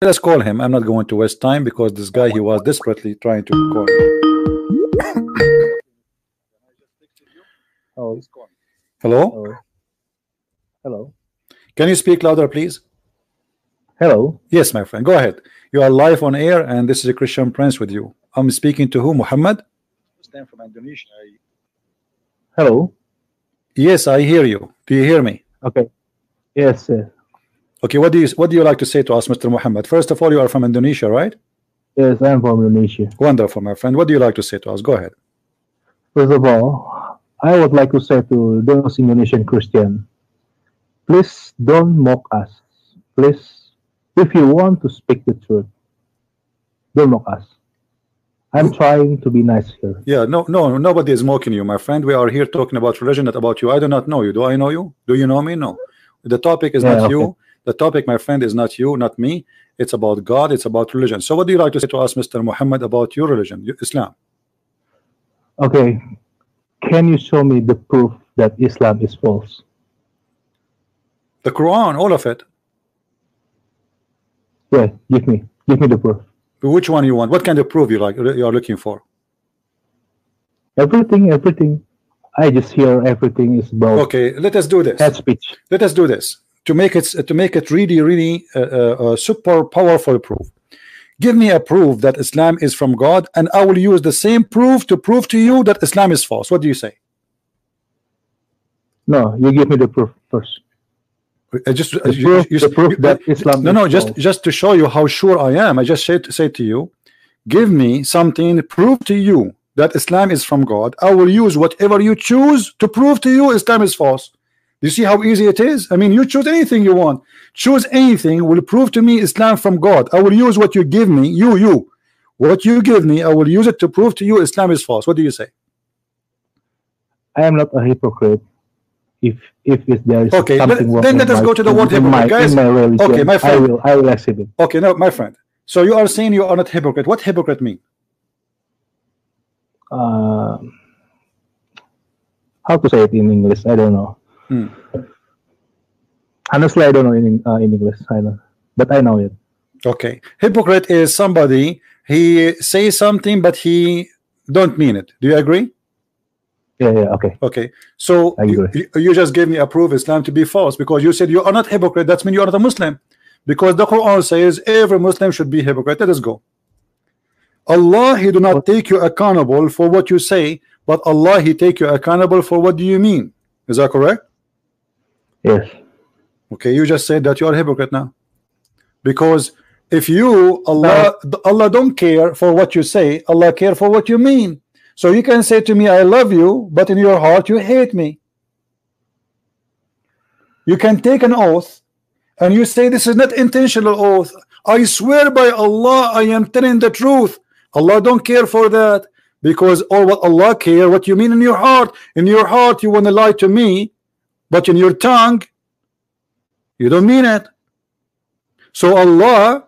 Let's call him. I'm not going to waste time because this guy, he was desperately trying to call me. Oh. Hello? Hello. Can you speak louder, please? Hello. Yes, my friend. Go ahead. You are live on air, and this is a Christian Prince with you. I'm speaking to who? Muhammad? I'm from Indonesia. Hello. Yes, I hear you. Do you hear me? Okay. Yes. Okay. What do you like to say to us, Mr. Muhammad? First of all, you are from Indonesia, right? Yes, I am from Indonesia. Wonderful, my friend. What do you like to say to us? Go ahead. First of all, I would like to say to those Indonesian Christians, please don't mock us. Please, if you want to speak the truth, don't mock us. I'm trying to be nice here. Yeah, no, nobody is mocking you, my friend. We are here talking about religion, not about you. I do not know you. Do I know you? Do you know me? No. The topic is not you. The topic, my friend, is not you, not me. It's about God. It's about religion. So what do you like to say to us, Mr. Muhammad, about your religion, Islam? Okay. Can you show me the proof that Islam is false? The Quran, all of it. Yeah, give me the proof. Which one you want? What kind of proof you are looking for? Everything. I just hear everything is about. Okay, let us do this. Head speech. Let us do this to make it really super powerful proof. Give me a proof that Islam is from God, and I will use the same proof to prove to you that Islam is false. What do you say? No, you give me the proof first. The proof that Islam no, just to show you how sure I am. I just say to you, give me something, prove to you that Islam is from God. I will use whatever you choose to prove to you Islam is false. You see how easy it is? I mean, you choose anything you want. Choose anything, will prove to me Islam from God. I will use what you give me, what you give me, I will use it to prove to you Islam is false. What do you say? I am not a hypocrite. If there is okay, something wrong, then let us go to the word hypocrite, guys. Religion, okay, my friend, I will accept it. Okay, no, my friend. So you are saying you are not hypocrite. What hypocrite mean? How to say it in English? I don't know. Honestly, I don't know in English. I know, but I know it. Okay, hypocrite is somebody, he says something but he don't mean it. Do you agree? Yeah, okay. Okay, so you just gave me a proof Islam to be false because you said you are not hypocrite. That means you are not a Muslim, because the Quran says every Muslim should be hypocrite. Let us go. Allah, he do not take you accountable for what you say, but Allah, he take you accountable for what do you mean. Is that correct? Yes. Okay, you just said that you are a hypocrite now, because if you Allah don't care for what you say, Allah care for what you mean. So you can say to me I love you, but in your heart you hate me. You can take an oath and you say this is not intentional oath, I swear by Allah I am telling the truth. Allah don't care for that, because all what Allah care what you mean in your heart. In your heart you want to lie to me, but in your tongue you don't mean it. So Allah,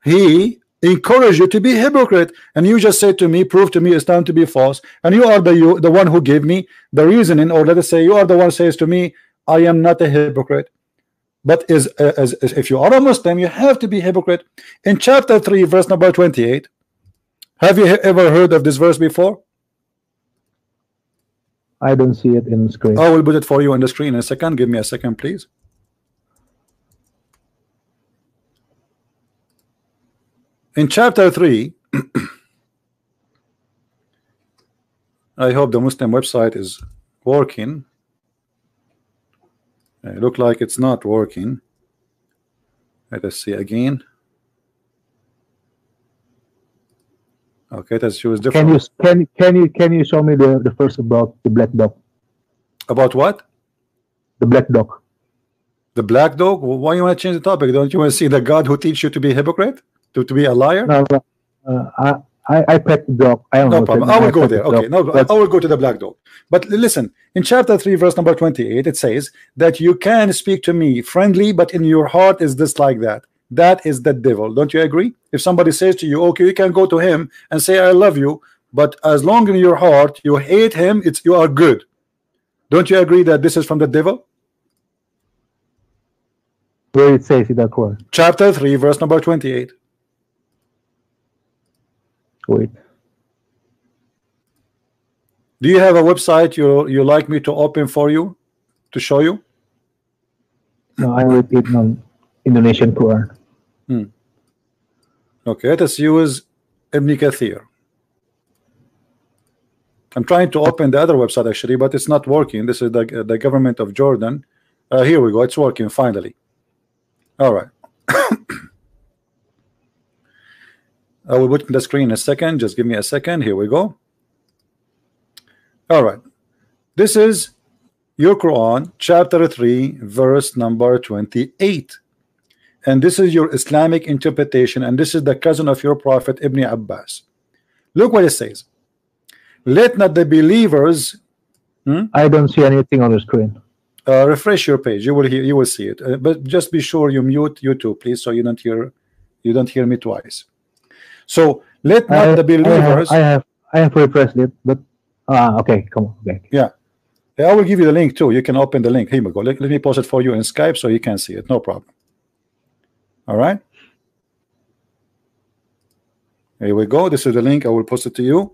he encourage you to be hypocrite, and you just say to me, prove to me Islam to be false, and you are the one who gave me the reasoning, or let us say you are the one says to me I am not a hypocrite. But if you are a Muslim, you have to be hypocrite. In chapter 3 verse number 28, have you ever heard of this verse before? I don't see it in the screen. I will put it for you on the screen in a second. Give me a second, please. In chapter 3, I hope the Muslim website is working. It look like it's not working. Let us see again. Okay, let's choose different. Can you show me the first about the black dog? About what? The black dog. The black dog? Why you want to change the topic? Don't you want to see the God who teach you to be a hypocrite? To be a liar? No, I pet the dog. No problem. I will go there. Okay, no, I will go to the black dog. But listen, in chapter 3 verse number 28, it says that you can speak to me friendly, but in your heart is this like that. That is the devil. Don't you agree? If somebody says to you, okay, you can go to him and say I love you, but as long in your heart you hate him, you are good. Don't you agree that this is from the devil? Where it says in the Quran. Chapter 3, verse number 28. Wait. Do you have a website you like me to open for you to show you? No, I read it on Indonesian Quran. Okay, let us use Ibn Kathir. I'm trying to open the other website actually, but it's not working. This is the government of Jordan. Here we go. It's working finally. All right. I will put the screen in a second. Just give me a second. Here we go. All right. This is your Quran, chapter 3, verse number 28. And this is your Islamic interpretation, and this is the cousin of your prophet Ibn Abbas. Look what it says. Let not the believers. I don't see anything on the screen. Refresh your page. You will see it. But just be sure you mute YouTube, please, so you don't hear me twice. So let not the believers. I have refreshed it, but okay, come on. Okay. Yeah, I will give you the link too. You can open the link. Here we go. Let me post it for you in Skype so you can see it. No problem. All right. Here we go. This is the link. I will post it to you.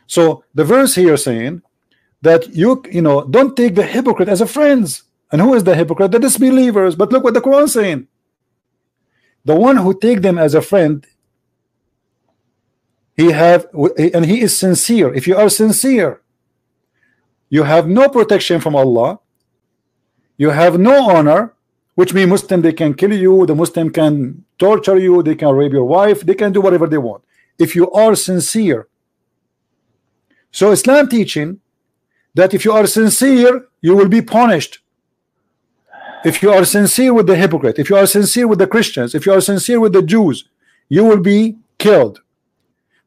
So the verse here saying that you know, don't take the hypocrite as a friends. And who is the hypocrite? The disbelievers. But look what the Quran is saying. The one who take them as a friend, he is sincere. If you are sincere, you have no protection from Allah. You have no honor, which means Muslim, they can kill you, the Muslim can torture you, they can rape your wife, they can do whatever they want if you are sincere. So Islam teaching that if you are sincere, you will be punished. If you are sincere with the hypocrite, if you are sincere with the Christians, if you are sincere with the Jews, you will be killed.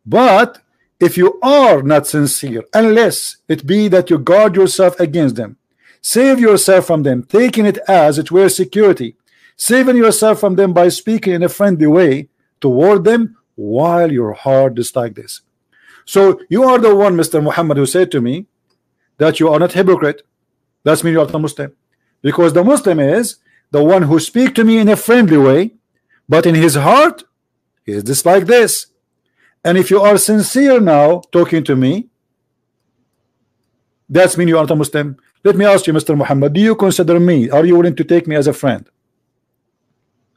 But if you are not sincere, unless it be that you guard yourself against them, save yourself from them, taking it as it were security, saving yourself from them by speaking in a friendly way toward them while your heart is like this. So you are the one, Mr. Muhammad, who said to me that you are not hypocrite. That's mean you are the Muslim, because the Muslim is the one who speak to me in a friendly way, but in his heart he is just like this. And if you are sincere now talking to me, that's mean you are the Muslim. Let me ask you, Mr. Muhammad, do you consider me, are you willing to take me as a friend?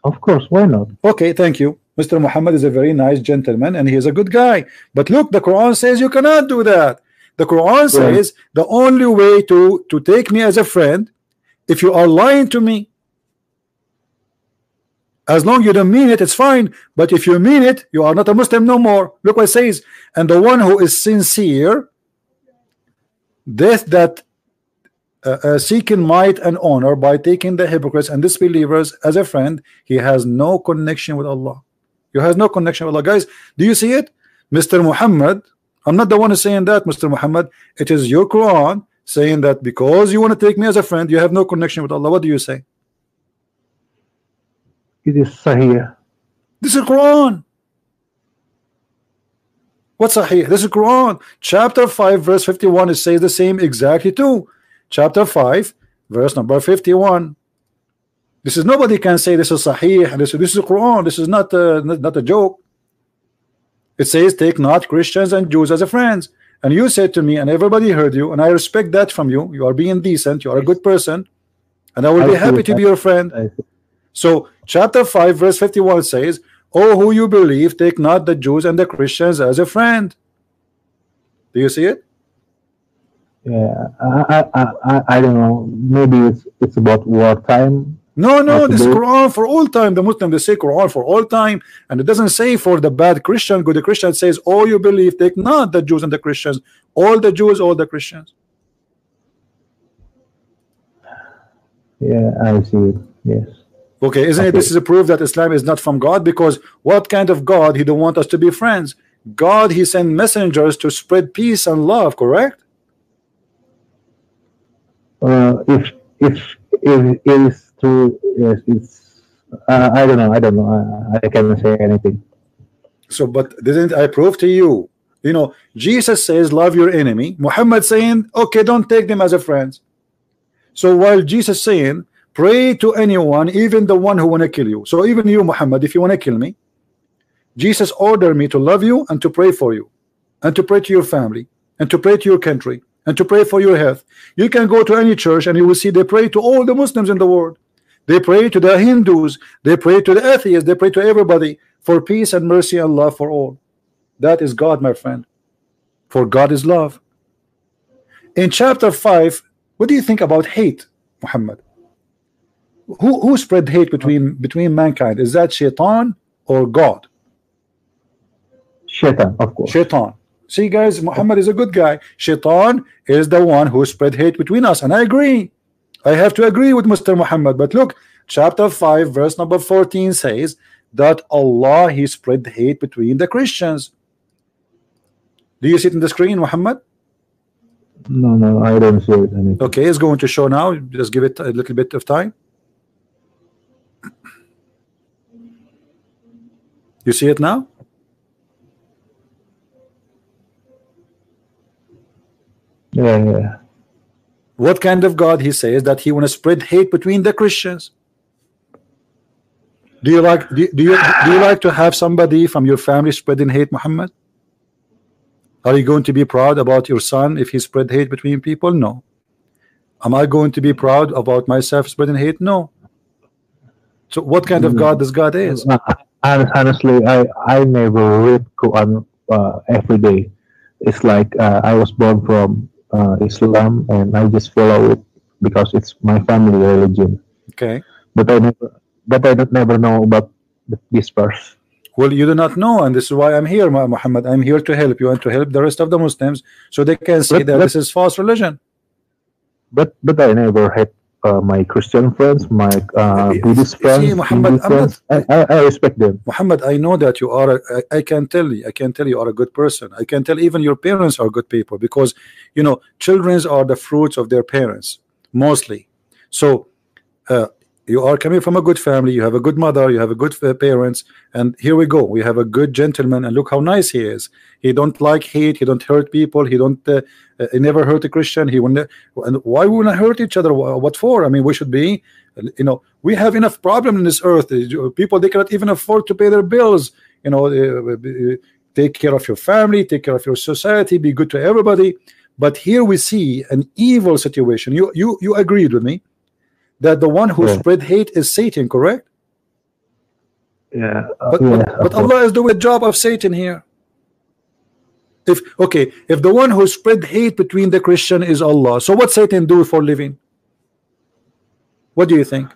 Of course, why not? Okay, thank you. Mr. Muhammad is a very nice gentleman and he is a good guy. But look, the Quran says you cannot do that. The Quran says the only way to take me as a friend, if you are lying to me. As long as you don't mean it, it's fine. But if you mean it, you are not a Muslim no more. Look what it says. And the one who is sincere, that seeking might and honor by taking the hypocrites and disbelievers as a friend, he has no connection with Allah. He has no connection with Allah. Guys, do you see it? Mr. Muhammad, I'm not the one who's saying that, Mr. Muhammad. It is your Quran saying that because you want to take me as a friend, you have no connection with Allah. What do you say? It is Sahih. This is Quran. What's Sahih? This is Quran. Chapter 5, verse 51. It says the same exactly too. Chapter 5, verse number 51. This is, nobody can say this is Sahih. This is Quran. This is not a joke. It says take not Christians and Jews as a friends. And you said to me, and everybody heard you, and I respect that from you. You are being decent. You are a good person, and I will be happy to be your friend. So chapter 5 verse 51 says, "Oh, who you believe, take not the Jews and the Christians as a friend." Do you see it? Yeah, I don't know. Maybe it's about wartime. No, this is Quran for all time. The Muslim, they say Quran for all time, and it doesn't say for the bad Christian. Good, the Christian says, "Oh, you believe, take not the Jews and the Christians, all the Jews, all the Christians." Yeah, I see it. Yes. Okay, isn't it? This is a proof that Islam is not from God, because what kind of God? He don't want us to be friends. God, he sent messengers to spread peace and love, correct? If it is true, yes, it's. I don't know. I cannot say anything. So, but didn't I prove to you? You know, Jesus says, "Love your enemy." Muhammad saying, "Okay, don't take them as a friend." So while Jesus saying, pray to anyone, even the one who want to kill you. So even you, Muhammad, if you want to kill me, Jesus ordered me to love you and to pray for you, and to pray to your family, and to pray to your country, and to pray for your health. You can go to any church and you will see they pray to all the Muslims in the world. They pray to the Hindus, they pray to the atheists, they pray to everybody for peace and mercy and love for all. That is God, my friend. For God is love. In chapter 5, what do you think about hate, Muhammad? Who spread hate between mankind? Is that Shaitan or God? Shaitan, of course. Shaitan. See, guys, Muhammad is a good guy. Shaitan is the one who spread hate between us, and I agree. I have to agree with Mr. Muhammad. But look, chapter 5, verse number 14 says that Allah, He spread hate between the Christians. Do you see it in the screen, Muhammad? No, I don't see it. Anything. Okay, it's going to show now. Just give it a little bit of time. You see it now? Yeah. What kind of God He says that He want to spread hate between the Christians? Do you like to have somebody from your family spreading hate, Muhammad? Are you going to be proud about your son if he spread hate between people? No. Am I going to be proud about myself spreading hate? No. So what kind of God this God is? Honestly, I never read Quran every day. It's like I was born from Islam, and I just follow it because it's my family religion. Okay. But I never know about this verse. Well, you do not know, and this is why I'm here, Muhammad. I'm here to help you and to help the rest of the Muslims so they can see that this is false religion. But I never had my Christian friends, my Buddhist friends. See, Muhammad, I respect them. Muhammad, I know that you are. I can tell you are a good person. I can tell even your parents are good people, because you know children are the fruits of their parents mostly. So you are coming from a good family. You have a good mother. You have a good parents. And here we go. We have a good gentleman, and look how nice he is. He don't like hate. He don't hurt people. He don't. He never hurt a Christian. He wouldn't. And why would we not hurt each other? What for? I mean, we should be. You know, we have enough problem in this earth. People, they cannot even afford to pay their bills. You know, take care of your family, take care of your society, be good to everybody. But here we see an evil situation. You agreed with me that the one who spread hate is Satan, correct? Yeah. But Allah is doing a job of Satan here. If the one who spread hate between the Christian is Allah, so what Satan do for living? What do you think?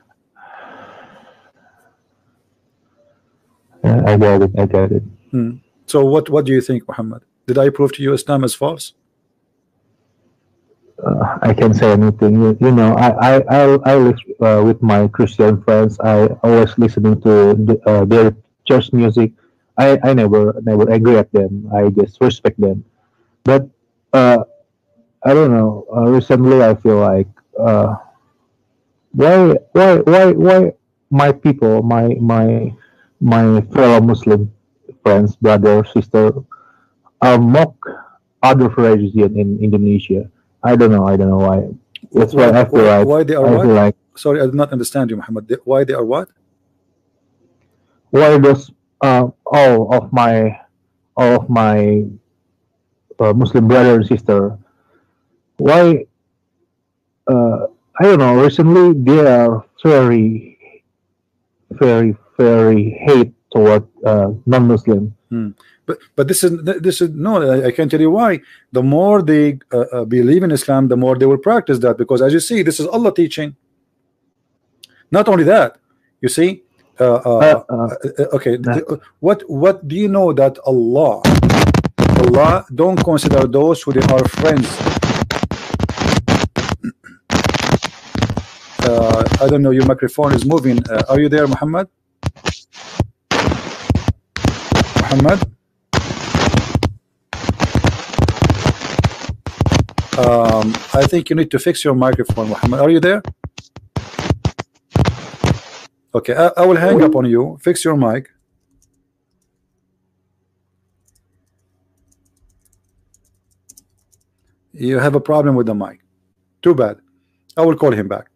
Yeah, I got it. So what do you think, Muhammad? Did I prove to you Islam is false? I can say anything. You know, I live with my Christian friends. I always listening to their church music. I never agree at them. I just respect them. But I don't know. Recently, I feel like why my people, my fellow Muslim friends, brother, sister, mock other religion in Indonesia. I don't know why. That's why I feel like. Why they are what? Sorry, I did not understand you, Muhammad. Why they are what? Why does all of my Muslim brother and sister? Why? I don't know. Recently, they are very hate toward non-Muslim. But this is no. I can tell you why. The more they believe in Islam, the more they will practice that. Because as you see, this is Allah teaching. Not only that, you see. Okay. What do you know that Allah don't consider those who they are friends? I don't know. Your microphone is moving. Are you there, Muhammad? Muhammad? I think you need to fix your microphone, Muhammad. Are you there? Okay, I will hang up on you. Fix your mic. You have a problem with the mic. Too bad. I will call him back.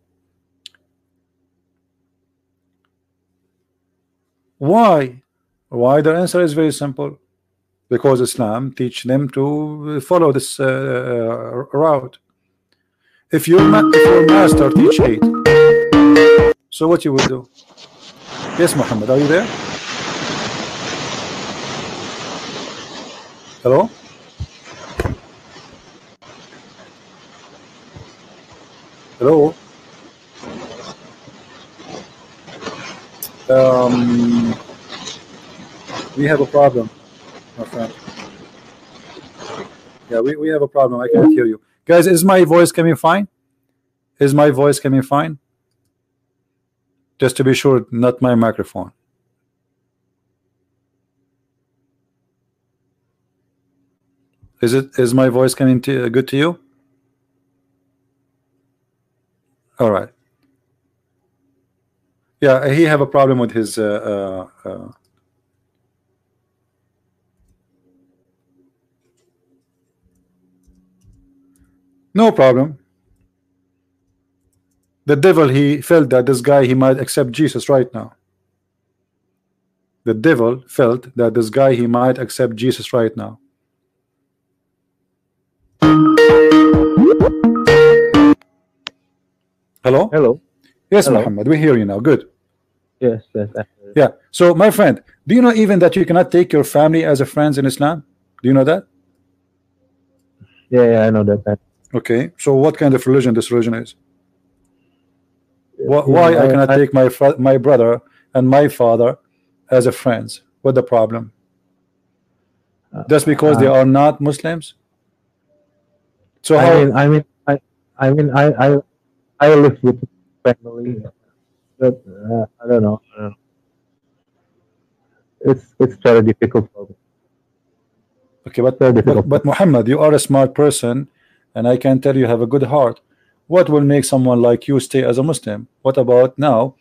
Why? Why? The answer is very simple. Because Islam teach them to follow this route. If your master teach hate, so what you will do? Yes, Muhammad, are you there? Hello? Hello? We have a problem, my friend. Yeah, we have a problem. I can't hear you. Guys, is my voice coming fine? Is my voice coming fine? Just to be sure, not my microphone. Is my voice coming good to you? All right. Yeah, he have a problem with his no problem. The devil, he felt that this guy, he might accept Jesus right now. The devil felt that this guy, he might accept Jesus right now. Hello? Hello. Yes, Hello. Muhammad, we hear you now. Good. Yes, yes. Yeah. So, my friend, do you know even that you cannot take your family as a friends in Islam? Do you know that? Yeah, I know that. Okay. So, what kind of religion this religion is? Why I cannot take my brother and my father as a friends? What the problem? Just because they are not Muslims? So I live with family, but I don't know. It's very difficult for me. Okay, but Muhammad, you are a smart person, and I can tell you have a good heart. What will make someone like you stay as a Muslim? What about now?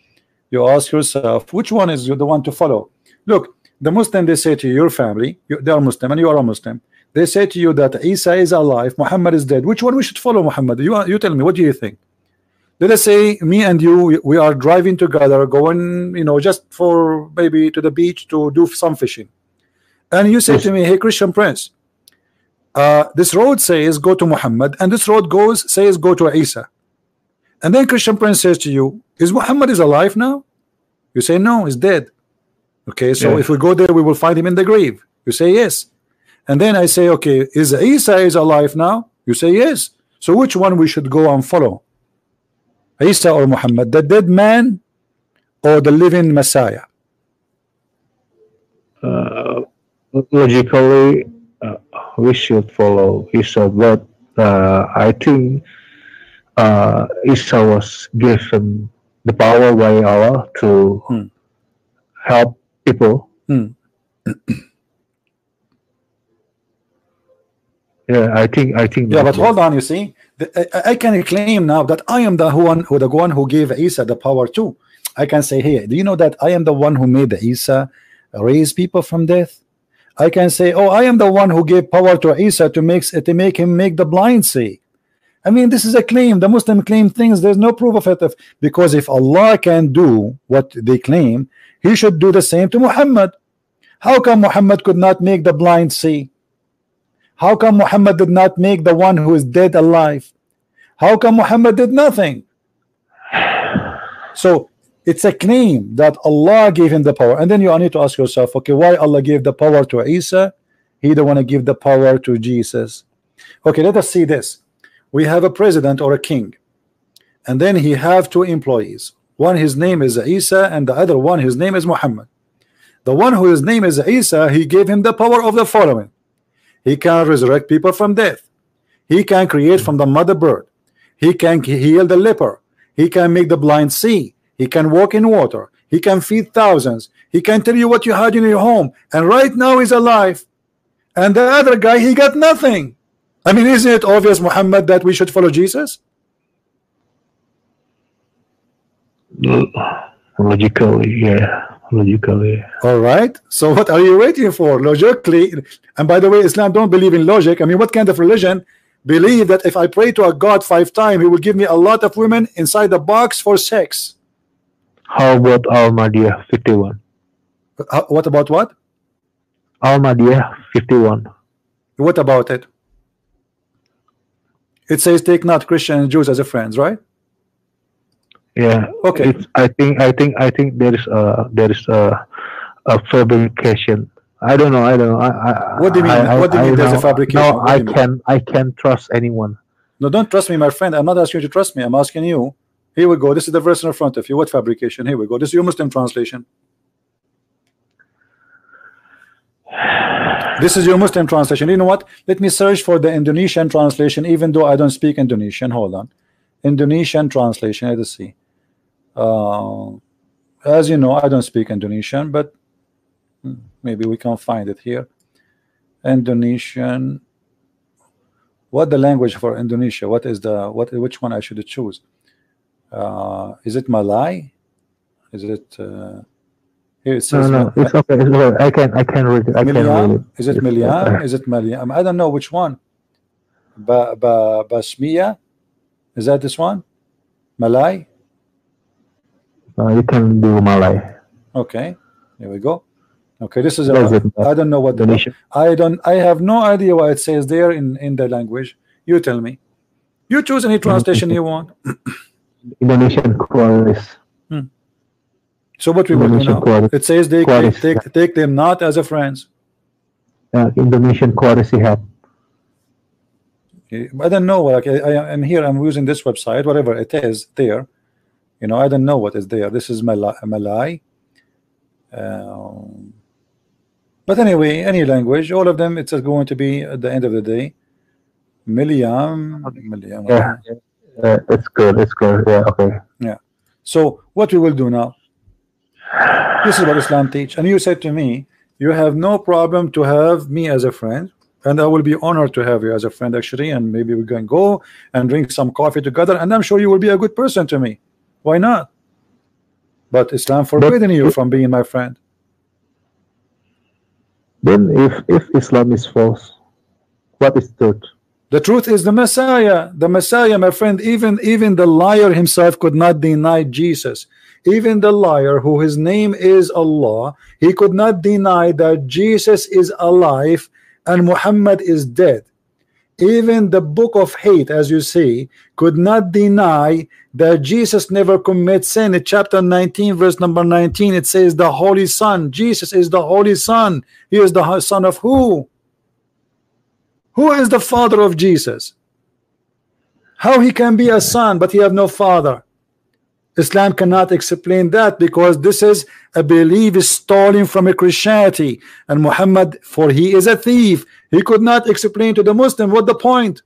You ask yourself, which one is the one to follow? Look, the Muslim, they say to your family, they are Muslim and you are a Muslim. They say to you that Isa is alive, Muhammad is dead. Which one we should follow, Muhammad? You tell me, what do you think? Let us say me and you, we are driving together, going, just for maybe to the beach to do some fishing. And you say to me, hey, Christian Prince, this road says go to Muhammad, and this road says go to Isa. And then Christian Prince says to you, is Muhammad is alive now? You say no, he's dead. Okay, so if we go there, we will find him in the grave. You say yes. And then I say, okay, is Isa is alive now? You say yes. So which one we should go and follow? Isa or Muhammad, the dead man or the living Messiah? Logically, we should follow Isa, but I think Isa was given the power by Allah to help people. Yeah, I think. Yeah, but hold on. You see, I can claim now that I am the one who gave Isa the power too. I can say, hey, do you know that I am the one who made Isa raise people from death? I can say, oh, I am the one who gave power to Isa to make him make the blind see. I mean, this is a claim. The Muslim claim things. There's no proof of it. Because if Allah can do what they claim, He should do the same to Muhammad. How come Muhammad could not make the blind see? How come Muhammad did not make the one who is dead alive? How come Muhammad did nothing? So it's a claim that Allah gave him the power, and then you need to ask yourself, okay, why Allah gave the power to Isa? He don't want to give the power to Jesus. Okay, let us see this. We have a president or a king, and then he have two employees. One, his name is Isa, and the other one, his name is Muhammad. The one whose name is Isa, he gave him the power of the following. He can resurrect people from death. He can create from the mother bird. He can heal the leper. He can make the blind see. He can walk in water. He can feed thousands. He can tell you what you had in your home. And right now he's alive. And the other guy, he got nothing. I mean, isn't it obvious, Muhammad, that we should follow Jesus? Logically, yeah. Logically. All right. So what are you waiting for? Logically. And by the way, Islam don't believe in logic. I mean, what kind of religion believe that if I pray to a God 5 times, he will give me a lot of women inside the box for sex? How about Al-Madiyah 51? What about what? Ahmadiyya 51. What about it? It says take not Christian and Jews as a friends, right? Yeah. Okay. I think there is a fabrication. I don't know. What do you mean? What do you mean there's a fabrication? No, What do you mean? I can't trust anyone. No, don't trust me, my friend. I'm not asking you to trust me. I'm asking you. Here we go. This is the verse in front of you. What fabrication? Here we go. This is your Muslim translation. This is your Muslim translation. You know what? Let me search for the Indonesian translation, even though I don't speak Indonesian. Hold on. Indonesian translation. Let's see. As you know, I don't speak Indonesian, but maybe we can find it here. Indonesian. What the language for Indonesia? What is the which one I should choose? Is it Malay? Is it here it says No, it's okay. It's okay. I can read it. I can read it. Is it Maryam? Is it Maryam? I don't know which one. Basmiya? Is that this one? Malay? You can do Malay. Okay, here we go. Okay, this is I don't know what the I have no idea what it says there in the language. You tell me. You choose any translation you want. Indonesian chorus. So what we will do now? It says they take them not as a friends. Indonesian chorus you have. I don't know. Like I'm here. I'm using this website. Whatever it is there. You know, I don't know what is there. This is Malay. But anyway, any language, all of them, it's going to be at the end of the day. Maryam. Yeah, it's good. It's good. Yeah, okay. Yeah. So what we will do now? This is what Islam teach, and you said to me, you have no problem to have me as a friend, and I will be honored to have you as a friend actually, and maybe we can go and drink some coffee together, and I'm sure you will be a good person to me. Why not? But Islam forbidden you from being my friend. Then if Islam is false, what is truth? The truth is the Messiah. The Messiah, my friend, even the liar himself could not deny Jesus. Even the liar, who his name is Allah, he could not deny that Jesus is alive and Muhammad is dead. Even the book of hate, as you see, could not deny that Jesus never commits sin. In chapter 19, verse number 19, it says the Holy Son. Jesus is the Holy Son. He is the son of who? Who is the father of Jesus? How he can be a son but he have no father? Islam cannot explain that, because this is a belief stolen from a Christianity, and Muhammad, for he is a thief, he could not explain to the Muslim what the point.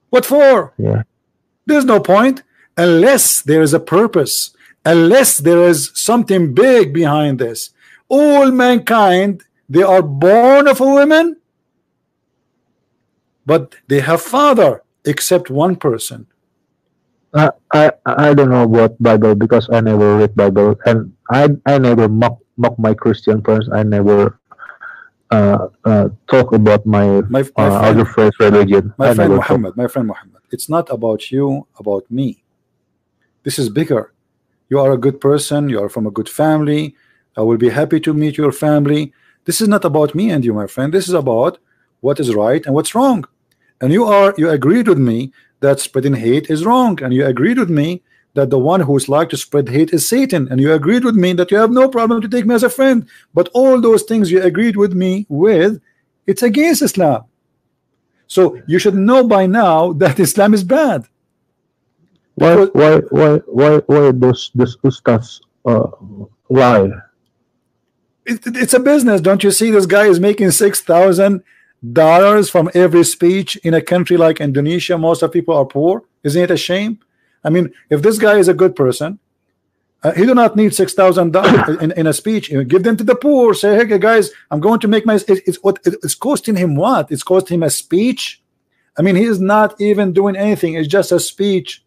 What for? Yeah. There's no point unless there is a purpose, unless there is something big behind this. All mankind, they are born of a woman, but they have father, except one person. I don't know about Bible because I never read Bible, and I never mock my Christian friends. I never talk about my other friends' religion. My friend Muhammad, it's not about you, about me. This is bigger. You are a good person. You are from a good family. I will be happy to meet your family. This is not about me and you, my friend. This is about what is right and what's wrong. And you agreed with me that spreading hate is wrong, and you agreed with me that the one who's like to spread hate is Satan, and you agreed with me that you have no problem to take me as a friend. But all those things you agreed with me with, it's against Islam. So you should know by now that Islam is bad. Why those ustads lie? It's a business. Don't you see this guy is making $6,000 from every speech in a country like Indonesia? Most of people are poor. Isn't it a shame? I mean, if this guy is a good person, he do not need $6,000 in a speech. You give them to the poor. Say, hey guys, I'm going to make my. It's costing him what? It's costing him a speech. I mean, he is not even doing anything. It's just a speech.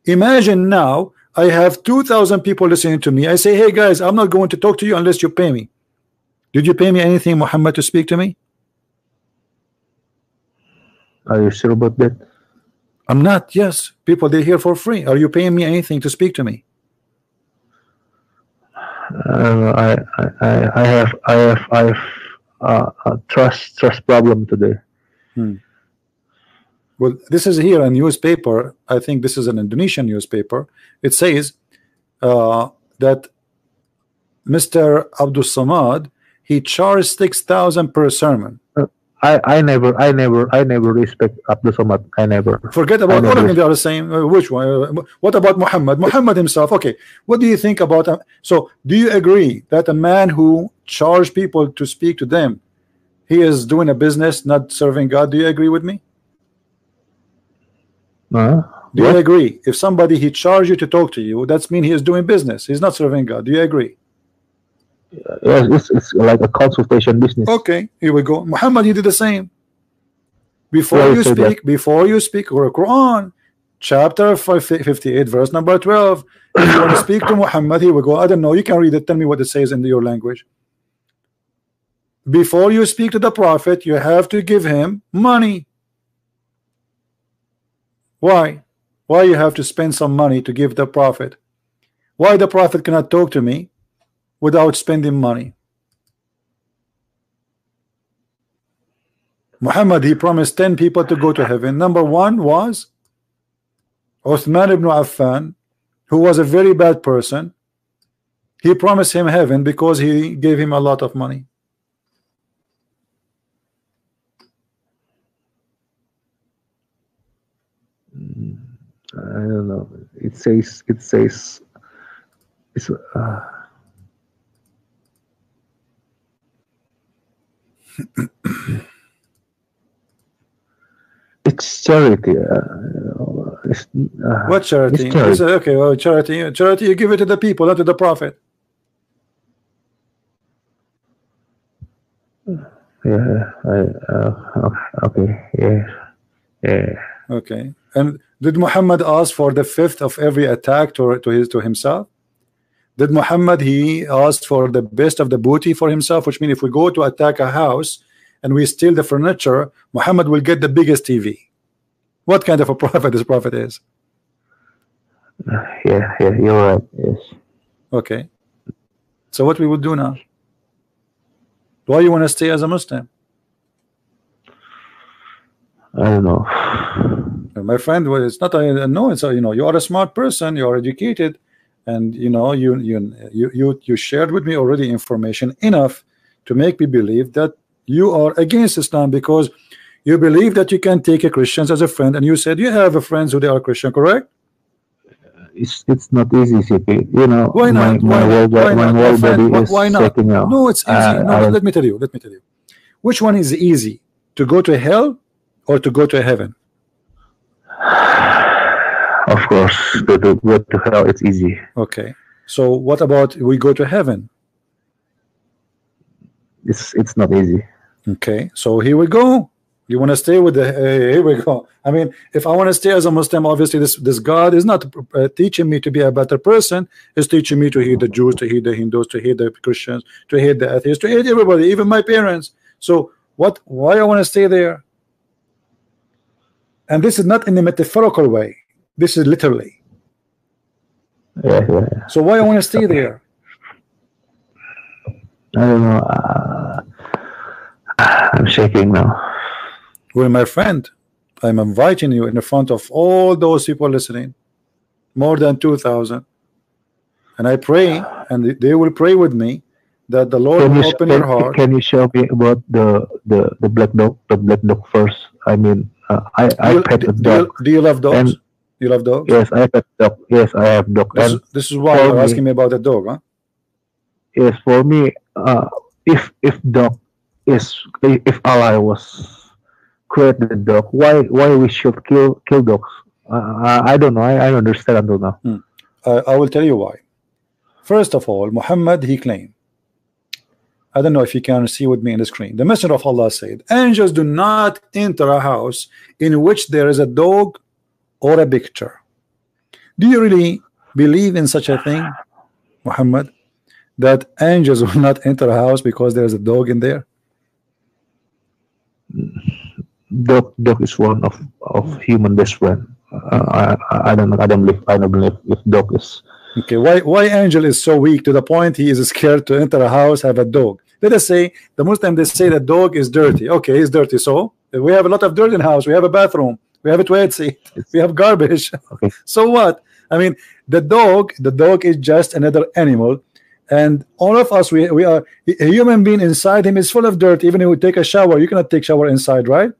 Imagine now I have 2,000 people listening to me. I say, hey guys, I'm not going to talk to you unless you pay me. Did you pay me anything, Muhammad, to speak to me? Are you sure about that? I'm not. Yes, people, they're here for free. Are you paying me anything to speak to me? I have a trust problem today. Well, this is here a newspaper. I think this is an Indonesian newspaper. It says that Mr. Abdul Samad, he charged 6,000 per sermon. I never respect Abdul Samad. I never. Forget about all of them. They are the same. Which one? What about Muhammad? Muhammad himself. Okay. What do you think about? So, do you agree that a man who charged people to speak to them, he is doing a business, not serving God? Do you agree with me? Do you agree? If somebody he charged you to talk to you, that's mean he is doing business. He's not serving God. Do you agree? Yes, it's like a consultation business. Okay, here we go. Muhammad, he did the same. Before you speak, or Quran, chapter 58, verse number 12. If you want to speak to Muhammad, here we go. I don't know. You can read it. Tell me what it says in your language. Before you speak to the prophet, you have to give him money. Why? Why you have to spend some money to give the prophet? Why the prophet cannot talk to me without spending money? Muhammad, he promised 10 people to go to heaven. Number one was Uthman ibn Affan, who was a very bad person. He promised him heaven because he gave him a lot of money. I don't know. It says it's it's charity. What charity? It's charity. Okay, well, charity. You give it to the people, not to the prophet. Yeah. Okay. Yeah. Okay. And did Muhammad ask for the fifth of every attack to himself? Did Muhammad he asked for the best of the booty for himself? Which means if we go to attack a house and we steal the furniture, Muhammad will get the biggest TV. What kind of a prophet this prophet is? Yeah, you're right. Yes. Okay. So what we would do now? Why you want to stay as a Muslim? I don't know. My friend, well, it's not a no. It's a, you are a smart person. You are educated, and you shared with me already information enough to make me believe that you are against Islam because you believe that you can take a Christians as a friend, and you said you have a friends who they are Christian, correct? It's not easy, CP. Why not? My whole body is why not? shaking now. No, it's easy. Let me tell you. Which one is easy? To go to hell or to go to heaven? Of course, to go to hell, it's easy. Okay. So what about we go to heaven? It's not easy. Okay. So here we go. You want to stay with the here we go. I mean, if I want to stay as a Muslim, obviously this God is not teaching me to be a better person. It's teaching me to hate the Jews, to hate the Hindus, to hate the Christians, to hate the atheists, to hate everybody, even my parents. So why I want to stay there? And this is not in a metaphorical way. This is literally. Yeah. So why I want to stay there? I don't know. I'm shaking now. Well, my friend, I'm inviting you in the front of all those people listening, more than 2,000, and I pray, and they will pray with me that the Lord will open your heart. Can you show me about the black dog? The black dog first. I mean, I pet a dog. Do you love dogs? You love dogs? Yes, I pet dog. Yes, I have dog. This is why you're asking me about the dog, huh? Yes, for me, if Allah was created the dog, why we should kill dogs? I don't know. I understand until now. I will tell you why. First of all, Muhammad he claimed. I don't know if you can see with me in the screen. The Messenger of Allah said, angels do not enter a house in which there is a dog or a picture. Do you really believe in such a thing, Muhammad, that angels will not enter a house because there is a dog in there? Dog is one of human best friend. I don't believe if dog is Okay, why angel is so weak to the point he is scared to enter a house, have a dog? Let us say the Muslim, they say the dog is dirty. Okay, it's dirty. So we have a lot of dirt in the house. We have a bathroom. We have a toilet seat. We have garbage. Okay. So what? I mean, the dog is just another animal, and all of us, we are a human being. Inside him is full of dirt. Even if we take a shower, you cannot take shower inside, right?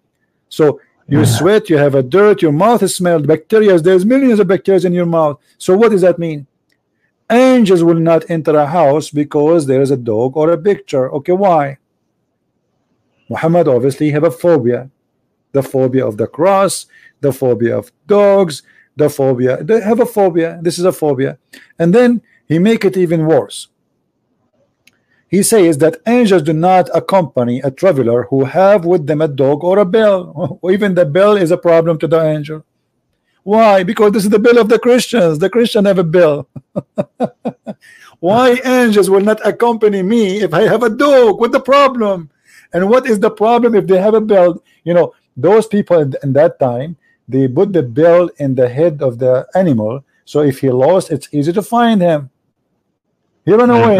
So you sweat, you have a dirt, your mouth is smelled, bacteria. There's millions of bacteria in your mouth. So what does that mean? Angels will not enter a house because there is a dog or a picture. Okay, why? Muhammad obviously have a phobia, the phobia of the cross, the phobia of dogs, the phobia. They have a phobia. This is a phobia, and then he make it even worse. He says that angels do not accompany a traveler who have with them a dog or a bell. Even the bell is a problem to the angel. Why? Because this is the bell of the Christians. The Christians have a bell. Why angels will not accompany me if I have a dog? What's the problem? And what is the problem if they have a bell? You know, those people in that time, they put the bell in the head of the animal, so if he lost, it's easy to find him. He ran away.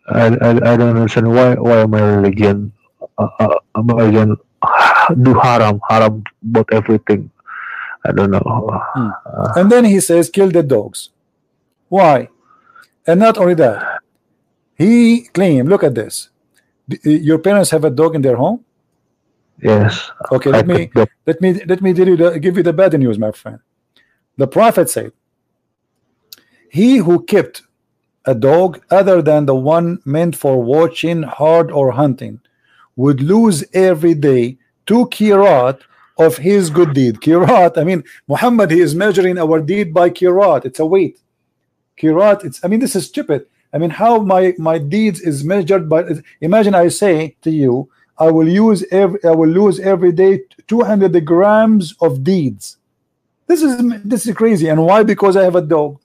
I don't understand why my religion do haram about everything. I don't know. And then he says kill the dogs. Why? And not only that, he claimed, look at this, your parents have a dog in their home? Yes. Okay, let me give you the bad news, my friend. The Prophet said, he who kept a dog other than the one meant for watching, hard or hunting would lose every day 2 kirat of his good deed. Kirat, I mean, Muhammad, he is measuring our deed by kirat. It's a weight. Kirat, it's, I mean, this is stupid. I mean, how my deeds is measured by, imagine I say to you, I will lose every day 200 grams of deeds. This is crazy. And why? Because I have a dog.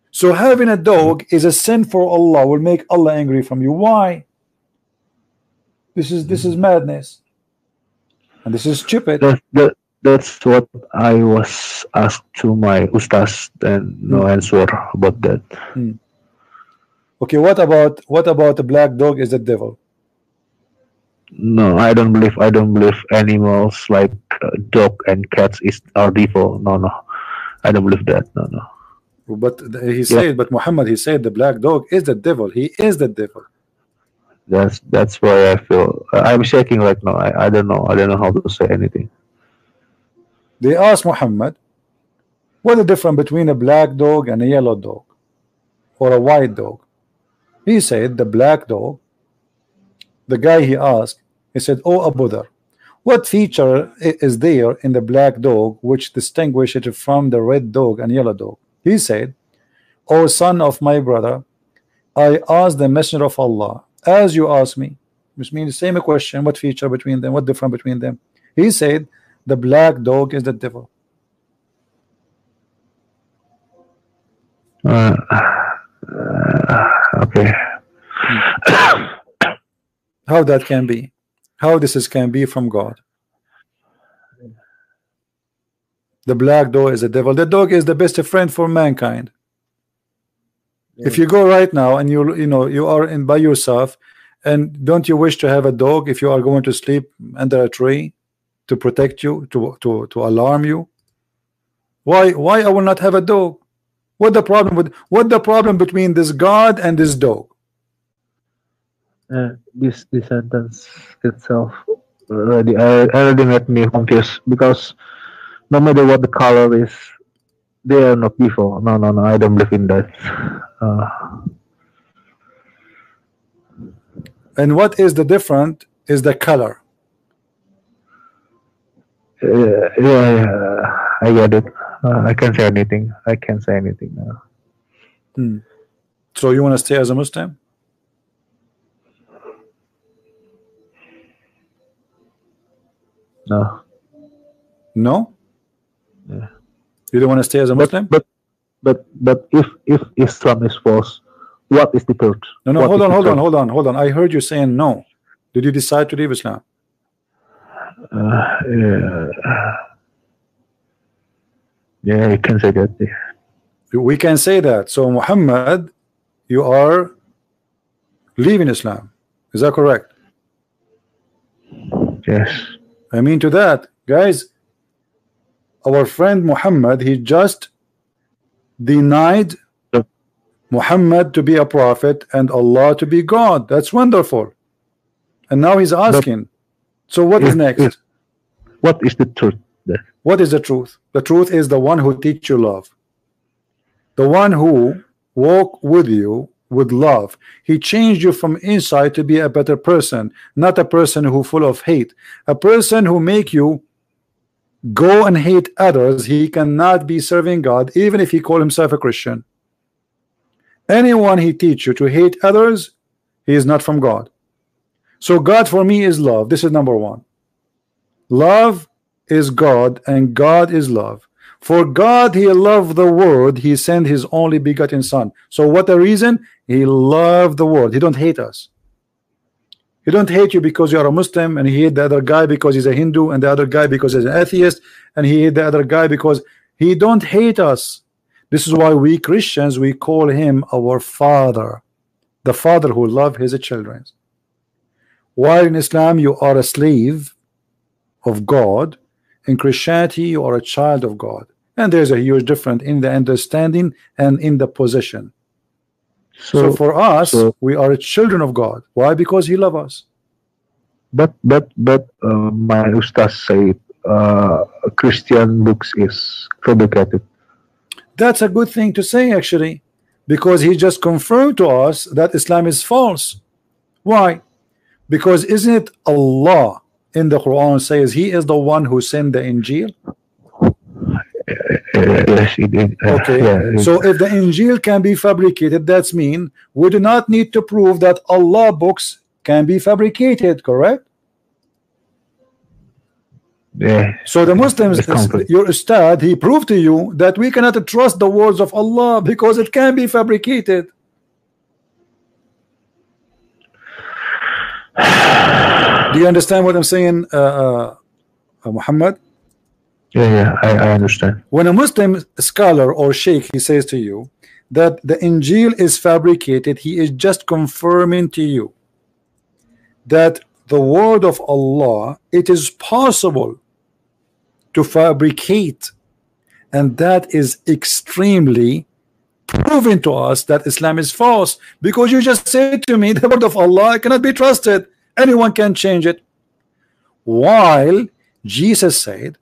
So having a dog is a sin for Allah, will make Allah angry from you. Why? This is madness, and this is stupid. That's what I was asked to my ustaz, and no answer about that. Okay, what about the black dog is the devil? No, I don't believe animals like dog and cats are devil. No, I don't believe that. No. But he said, but Muhammad, he said the black dog is the devil. He is the devil. That's why I feel I'm shaking right now. I don't know how to say anything. They asked Muhammad, what is the difference between a black dog and a yellow dog or a white dog? He said the black dog. The guy he asked, he said, oh Abu Dhar, what feature is there in the black dog which distinguishes it from the red dog and yellow dog? He said, O son of my brother, I asked the messenger of Allah as you asked me, which means the same question, what feature between them, what difference between them? He said the black dog is the devil. Okay. How that can be? How this can be from God? The black dog is the devil. The dog is the best friend for mankind. If you go right now and you are by yourself, and don't you wish to have a dog if you are going to sleep under a tree to protect you, to alarm you? Why I will not have a dog? What the problem between this God and this dog? This sentence itself already made me confused, because no matter what the color is, they are not evil. No, I don't believe in that. And what is the difference is the color. Yeah, I get it. I can't say anything. I can't say anything now. So you want to stay as a Muslim? No. No? Yeah. You don't want to stay as a Muslim? But if Islam is false, what is the truth? No, hold on. I heard you saying no. Did you decide to leave Islam? Yeah, you can say that. We can say that. So Muhammad, you are leaving Islam. Is that correct? Yes. I mean to that, guys, our friend Muhammad, he just denied Muhammad to be a prophet and Allah to be God. That's wonderful. And now he's asking, so what is next? What is the truth then? What is the truth? The truth is the one who teach you love. The one who walk with you with love. He changed you from inside to be a better person, not a person who full of hate. A person who make you go and hate others. He cannot be serving God, even if he call himself a Christian. Anyone he teach you to hate others, he is not from God. So God for me is love. This is number one. Love is God, and God is love. For God he loved the world, he sent his only begotten son. So what the reason? He loved the world. He don't hate us. He don't hate you because you are a Muslim, and he hate the other guy because he's a Hindu, and the other guy because he's an atheist, and he hate the other guy because he don't hate us. This is why we Christians, we call him our father, the father who loves his children. While in Islam you are a slave of God, in Christianity you are a child of God, and there's a huge difference in the understanding and in the position. So for us, we are children of God. Why? Because he loves us. But my ustaz said Christian books is fabricated. That's a good thing to say, actually, because he just confirmed to us that Islam is false. Why? Because isn't it Allah in the Quran says he is the one who sent the Injil? Yes, it did. Okay, yeah, so if the Injil can be fabricated, that's mean we do not need to prove that Allah books can be fabricated, correct? Yeah. So the Muslims, your Ustad, he proved to you that we cannot trust the words of Allah because it can be fabricated. Do you understand what I'm saying, Muhammad? Yeah, I understand. When a Muslim scholar or sheikh, he says to you that the Injil is fabricated, he is just confirming to you that the word of Allah, it is possible to fabricate, and that is extremely proven to us that Islam is false, because you just said to me the word of Allah cannot be trusted, anyone can change it, while Jesus said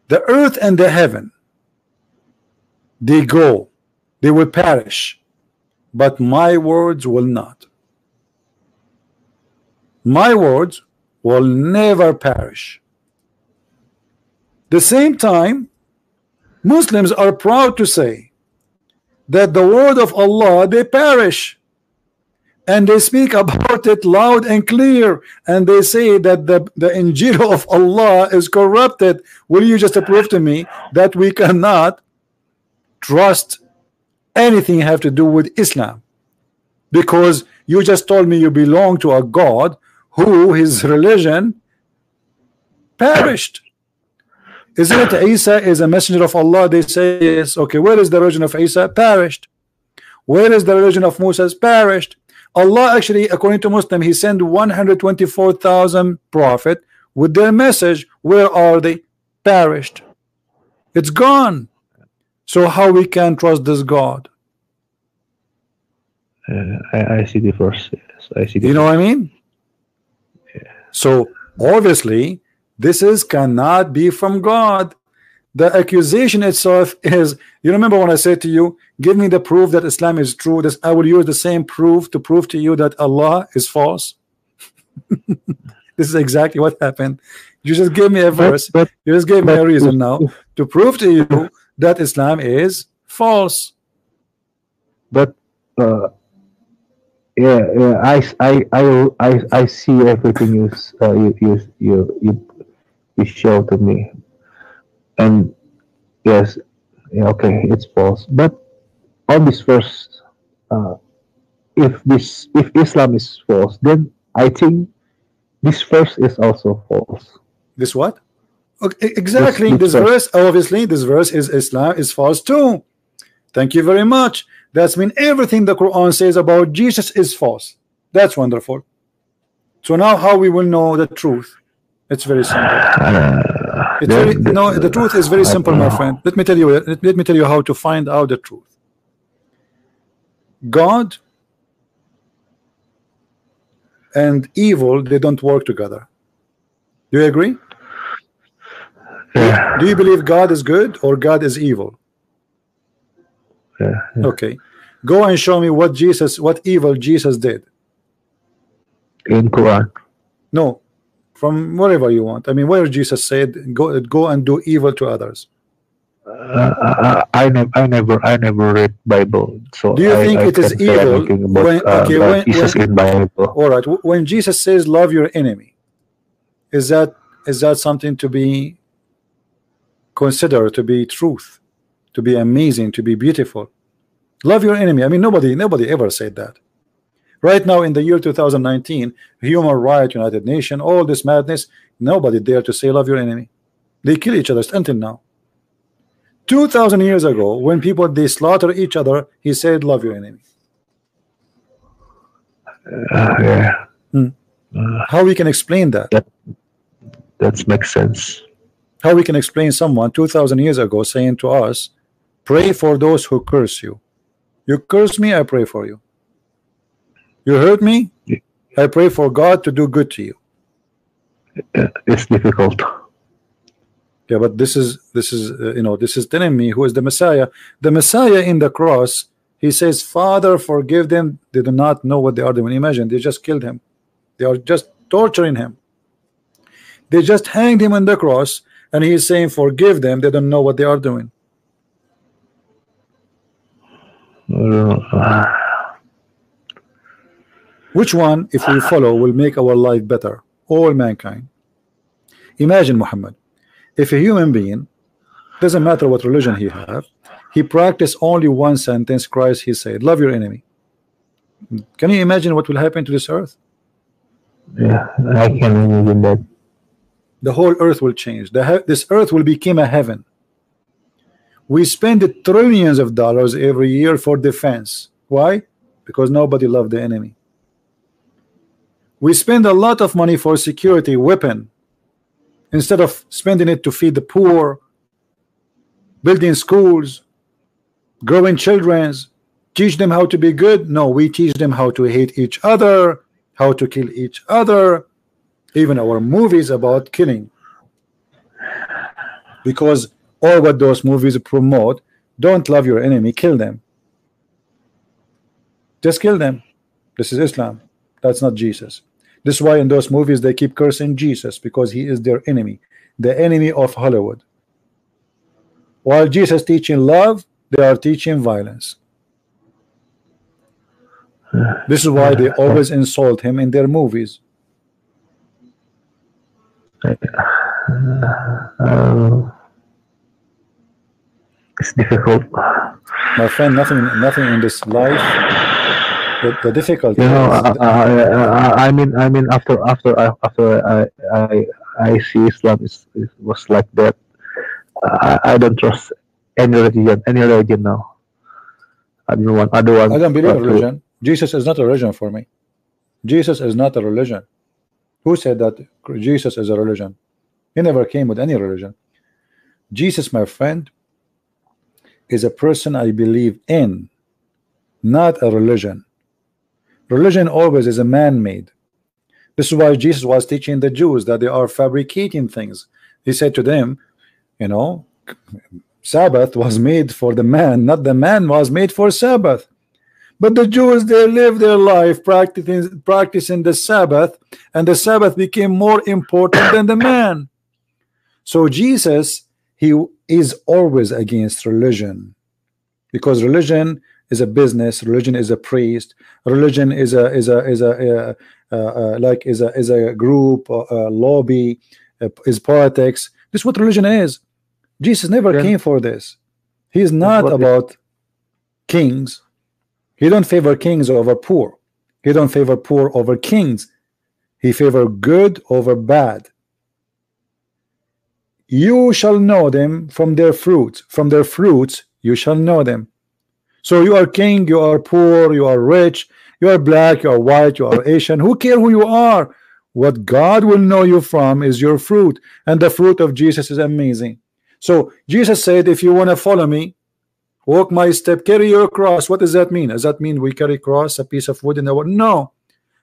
the earth and the heaven, they go, they will perish, but my words will not. My words will never perish. The same time, Muslims are proud to say that the word of Allah, they perish, and they speak about it loud and clear, and they say that the Injil of Allah is corrupted. Will you just prove to me that we cannot trust anything have to do with Islam? Because you just told me you belong to a God who his religion perished. Isn't it Isa is a messenger of Allah? They say yes. Okay, where is the religion of Isa? Perished. Where is the religion of Moses? Perished. Allah actually, according to Muslim, he sent 124,000 prophet with their message. Where are they? Perished. It's gone. So how we can trust this God? I see the verse. Yes, I see. You know what I mean? Yeah. So obviously, this is cannot be from God. The accusation itself is, you remember when I said to you, give me the proof that Islam is true, this I will use the same proof to prove to you that Allah is false. This is exactly what happened. You just gave me a verse, you just gave me a reason now to prove to you that Islam is false. But yeah, I see everything you show to me. And yes, yeah, okay, it's false. But on this verse, if Islam is false, then I think this verse is also false. This what? Okay, exactly. This verse, obviously, this verse is Islam is false too. Thank you very much. That's mean everything the Quran says about Jesus is false. That's wonderful. So now how we will know the truth? It's very simple. The truth is very simple, my friend. Let me tell you how to find out the truth. God and evil, they don't work together. Do you agree? Yeah. Do you believe God is good or God is evil? Yeah. Okay. Go and show me what evil Jesus did. In Quran. No, from wherever you want. I mean, where Jesus said, "Go and do evil to others." I never read Bible, so do you think it is evil when Jesus in Bible? All right, when Jesus says, "Love your enemy," is that something to be considered to be truth, to be amazing, to be beautiful? Love your enemy. I mean, nobody ever said that. Right now in the year 2019, human rights, United Nations, all this madness, nobody dare to say love your enemy. They kill each other until now. 2,000 years ago, when people they slaughter each other, he said love your enemy. Yeah. How we can explain that? That makes sense. How we can explain someone 2,000 years ago saying to us, pray for those who curse you. You curse me, I pray for you. You hurt me, I pray for God to do good to you. It's difficult. Yeah, but this is this is telling me who is the Messiah. The Messiah in the cross, he says, Father, forgive them, they do not know what they are doing. Imagine, they just killed him. They are just torturing him. They just hanged him on the cross, and he is saying, forgive them, they don't know what they are doing. Which one, if we follow, will make our life better? All mankind. Imagine Muhammad, if a human being, doesn't matter what religion he have, he practiced only one sentence. Christ, he said, love your enemy. Can you imagine what will happen to this earth? Yeah, I can imagine that. The whole earth will change. This earth will become a heaven. We spend trillions of dollars every year for defense. Why? Because nobody loved the enemy. We spend a lot of money for security, weapon, instead of spending it to feed the poor, building schools, growing children, teach them how to be good. No, we teach them how to hate each other, how to kill each other. Even our movies about killing, because all what those movies promote, don't love your enemy, kill them. Just kill them. This is Islam. That's not Jesus. This is why in those movies they keep cursing Jesus, because he is their enemy, the enemy of Hollywood. While Jesus teaching love, they are teaching violence. This is why they always insult him in their movies. It's difficult, my friend. Nothing in this life. The difficulty. I mean, after I see Islam it was like that. I don't trust any religion now. I don't believe in religion. Jesus is not a religion for me. Jesus is not a religion. Who said that Jesus is a religion? He never came with any religion. Jesus, my friend, is a person I believe in, not a religion. Religion always is a man-made. This is why Jesus was teaching the Jews that they are fabricating things. He said to them, Sabbath was made for the man, not the man was made for Sabbath. But the Jews, they live their life practicing the Sabbath, and the Sabbath became more important than the man. So Jesus, he is always against religion, because religion is a business, religion is a priest, religion is a group, a lobby, is politics. This is what religion is. Jesus never came for this. He is not about kings. He don't favor kings over poor. He don't favor poor over kings. He favor good over bad. You shall know them from their fruits. From their fruits you shall know them. So you are king, you are poor, you are rich, you are black, you are white, you are Asian. Who cares who you are? What God will know you from is your fruit. And the fruit of Jesus is amazing. So Jesus said, if you want to follow me, walk my step, carry your cross. What does that mean? Does that mean we carry cross, a piece of wood in the wood? No.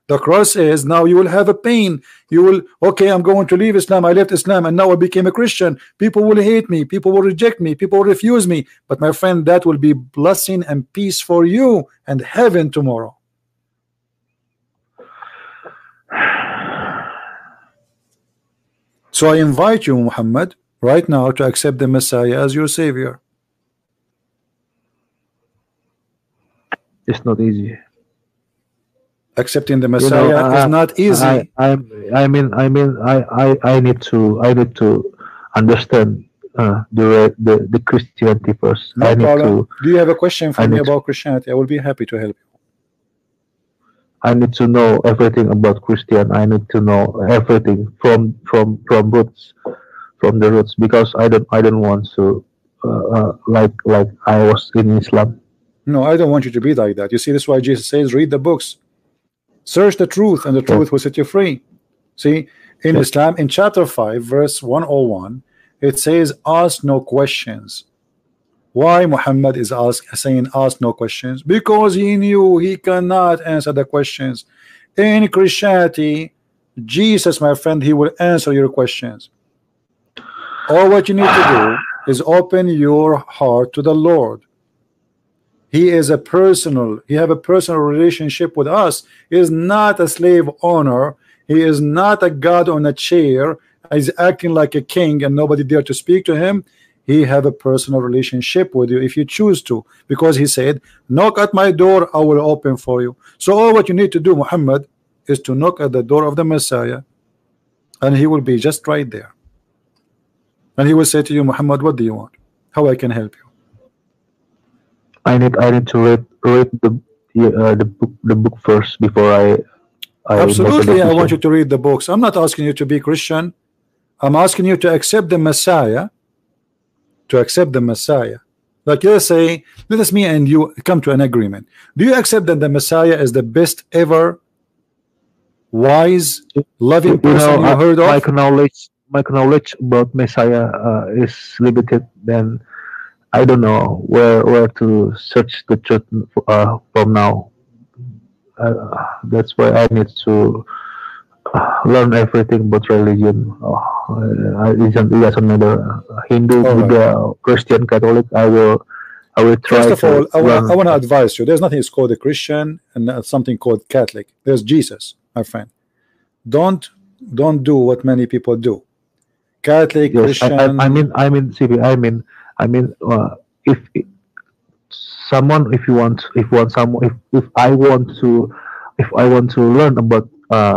The cross is now you will have a pain. You will, okay, I'm going to leave Islam. I left Islam and now I became a Christian. People will hate me. People will reject me. People will refuse me. But my friend, that will be blessing and peace for you and heaven tomorrow. So I invite you, Muhammad, right now to accept the Messiah as your Savior. It's not easy. Accepting the Messiah is not easy. I need to understand the Christianity first. No problem. Do you have a question for me about Christianity? I will be happy to help you. I need to know everything about Christian. I need to know everything from roots, from the roots, because I don't want to like I was in Islam. No, I don't want you to be like that. You see, this is why Jesus says, read the books. Search the truth, and the truth will set you free. See, in Islam, in chapter 5, verse 101, it says, ask no questions. Why Muhammad is saying ask no questions? Because he knew he cannot answer the questions. In Christianity, Jesus, my friend, he will answer your questions. All what you need to do is open your heart to the Lord. He is he have a personal relationship with us. He is not a slave owner. He is not a God on a chair. He's acting like a king and nobody dare to speak to him. He have a personal relationship with you if you choose to, because he said, knock at my door, I will open for you. So all what you need to do, Muhammad, is to knock at the door of the Messiah, and he will be just right there. And he will say to you, Muhammad, what do you want? How I can help you? I need to read the book first before I absolutely. I want you to read the books. I'm not asking you to be Christian. I'm asking you to accept the Messiah. To accept the Messiah. Like, let's say, let us me and you come to an agreement. Do you accept that the Messiah is the best ever wise, loving person you heard of? My knowledge about Messiah is limited. Then I don't know where to search the truth from now. That's why I need to learn everything about religion. It doesn't matter Hindu, Buddha, Christian, Catholic. I will try. First of all, I want to advise you. There's nothing is called a Christian and something called Catholic. There's Jesus, my friend. Don't do what many people do. Catholic, yes, Christian. I mean, CB. If I want to learn about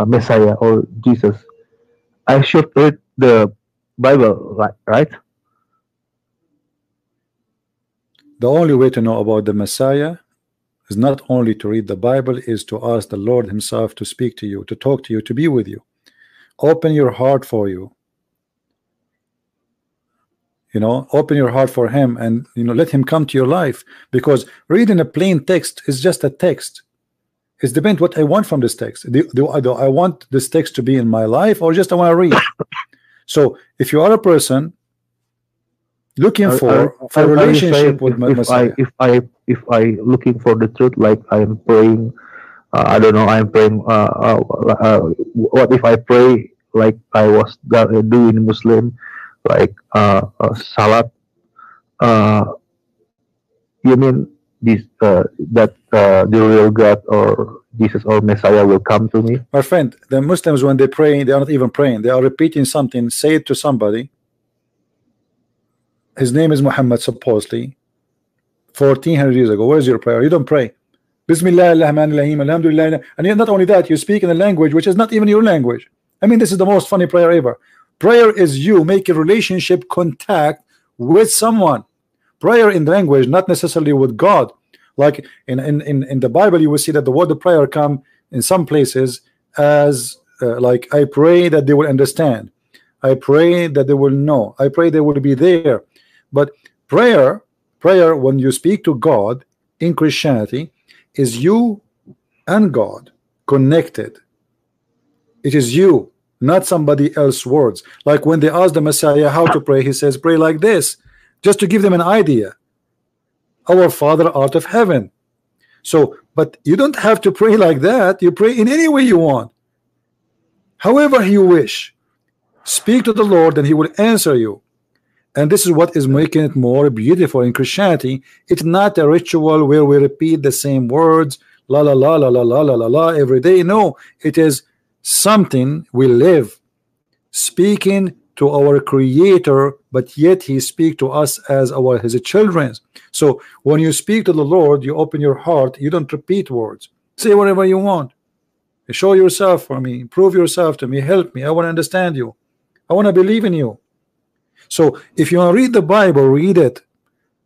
Messiah or Jesus, I should read the Bible, right? The only way to know about the Messiah is not only to read the Bible, is to ask the Lord himself to speak to you, to talk to you, to be with you. Open your heart for you. Open your heart for him, and let him come to your life, because reading a plain text is just a text. It depends what I want from this text. Do I want this text to be in my life, or just I want to read? So if you are a person looking for a relationship with Messiah, if I looking for the truth, like I'm praying, I don't know, I'm praying. What if I pray like I was doing Muslim, like salat? You mean this that the real God or Jesus or Messiah will come to me? My friend, the Muslims, when they pray, they are not even praying. They are repeating something, say it to somebody. His name is Muhammad, supposedly 1400 years ago. Where's your prayer? You don't pray. Bismillah ar-Rahman ar-Rahim, alhamdulillah. And not only that, you speak in a language which is not even your language. I mean, this is the most funny prayer ever. Prayer is you make a relationship contact with someone. Prayer in language, not necessarily with God. Like in the Bible, you will see that the word of prayer come in some places as like I pray that they will understand. I pray that they will know. I pray they will be there. But prayer, when you speak to God in Christianity, is you and God connected. It is you, not somebody else's words. Like when they ask the Messiah how to pray, he says, pray like this, just to give them an idea. Our Father art of heaven. So, but you don't have to pray like that. You pray in any way you want, however you wish. Speak to the Lord and he will answer you. And this is what is making it more beautiful in Christianity. It's not a ritual where we repeat the same words, la la la la la la la la la every day. No, it is something we live, speaking to our Creator, but yet he speaks to us as his children. So when you speak to the Lord, you open your heart, you don't repeat words. Say whatever you want. Show yourself for me, prove yourself to me, help me. I want to understand you. I want to believe in you. So if you want to read the Bible, read it,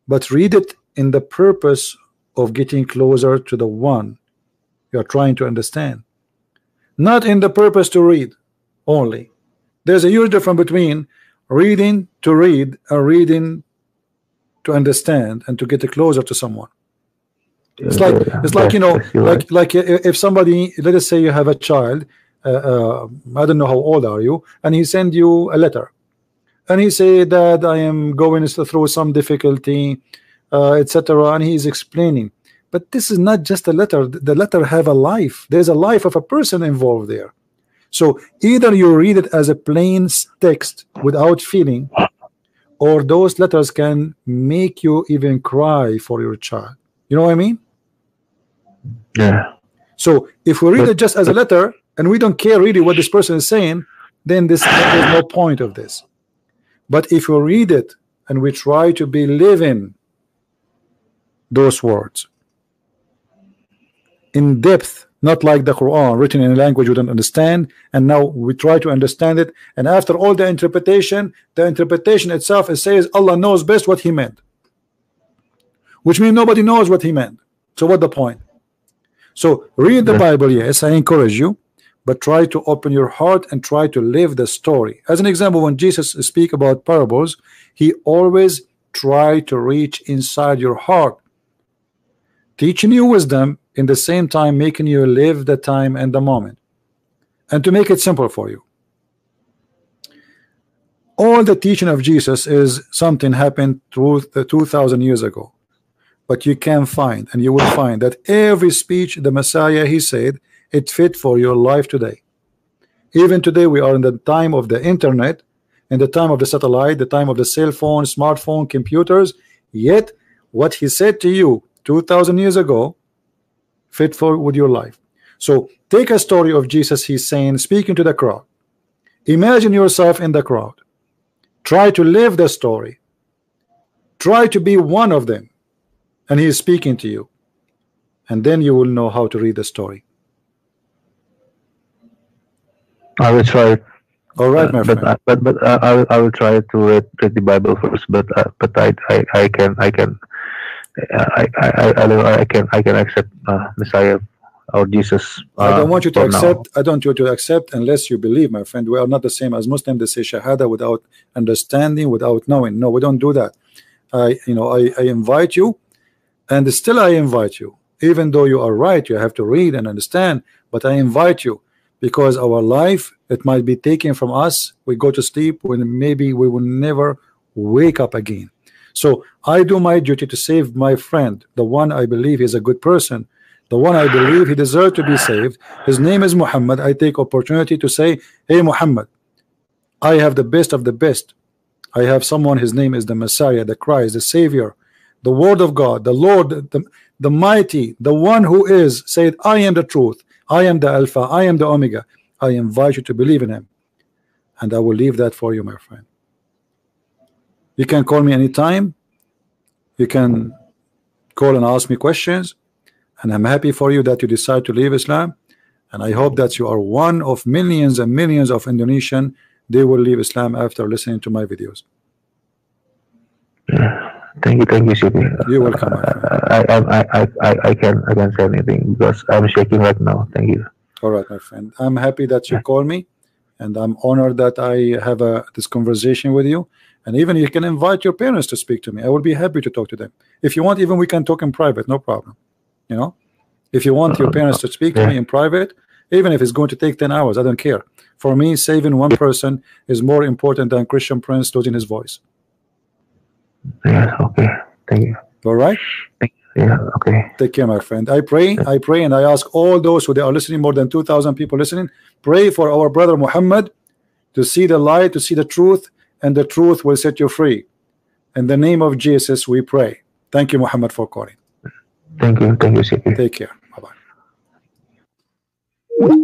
but read it in the purpose of getting closer to the one you are trying to understand, not in the purpose to read only. There's a huge difference between reading to read and reading to understand and to get closer to someone. It's like you know, like if somebody, let us say you have a child, I don't know how old are you, and he send you a letter, and he say that I am going through some difficulty, etc., and he is explaining. But this is not just a letter. The letter have a life. There's a life of a person involved there. So either you read it as a plain text without feeling, or those letters can make you even cry for your child. You know what I mean? Yeah. So if we read it just as a letter and we don't care really what this person is saying, then there's no point of this. But if we read it and we try to be living those words in depth, not like the Quran written in a language we don't understand, and now we try to understand it, and after all the interpretation itself, it says Allah knows best what he meant, which means nobody knows what he meant. So what the point? So read the Bible, yes, I encourage you, but try to open your heart and try to live the story. As an example, when Jesus speak about parables, he always try to reach inside your heart, teaching you wisdom, in the same time making you live the time and the moment, and to make it simple for you. All the teaching of Jesus is something happened through the 2,000 years ago, but you can find, and you will find, that every speech the Messiah he said, it fit for your life today. Even today we are in the time of the internet, in the time of the satellite, the time of the cell phone, smartphone, computers, yet what he said to you 2,000 years ago fit for with your life. So take a story of Jesus, he's saying, speaking to the crowd. Imagine yourself in the crowd. Try to live the story. Try to be one of them, and he is speaking to you, and then you will know how to read the story. I will try it. All right, my friend. But I will try to read the Bible first. But I can accept Messiah or Jesus. I don't want you to accept. I don't want you to accept unless you believe, my friend. We are not the same as Muslims. They say Shahada without understanding, without knowing. No, we don't do that. I invite you, and still I invite you. Even though you are right, you have to read and understand. But I invite you, because our life, it might be taken from us. We go to sleep when maybe we will never wake up again. So I do my duty to save my friend, the one I believe is a good person, the one I believe he deserves to be saved. His name is Muhammad. I take opportunity to say, hey Muhammad, I have the best of the best. I have someone, his name is the Messiah, the Christ, the Savior, the Word of God, the Lord, the Mighty, the one who is said, I am the truth, I am the Alpha, I am the Omega. I invite you to believe in him, and I will leave that for you, my friend. You can call me anytime. You can call and ask me questions, and I'm happy for you that you decide to leave Islam, and I hope that you are one of millions and millions of Indonesian. They will leave Islam after listening to my videos. Thank you, CP. You're welcome, my friend. I can say anything because I'm shaking right now. Thank you. All right, my friend. I'm happy that you call me, and I'm honored that I have this conversation with you. And even you can invite your parents to speak to me. I will be happy to talk to them. If you want, even we can talk in private, no problem. You know, if you want your parents to speak to me in private, even if it's going to take 10 hours, I don't care. For me, saving one person is more important than Christian Prince losing his voice. Yes, okay. Thank you. All right? Yeah, okay. Take care, my friend. I pray, and I ask all those who they are listening, more than 2,000 people listening, pray for our brother Muhammad to see the light, to see the truth, and the truth will set you free. In the name of Jesus, we pray. Thank you, Muhammad, for calling. Thank you, CP. Take care. Bye-bye.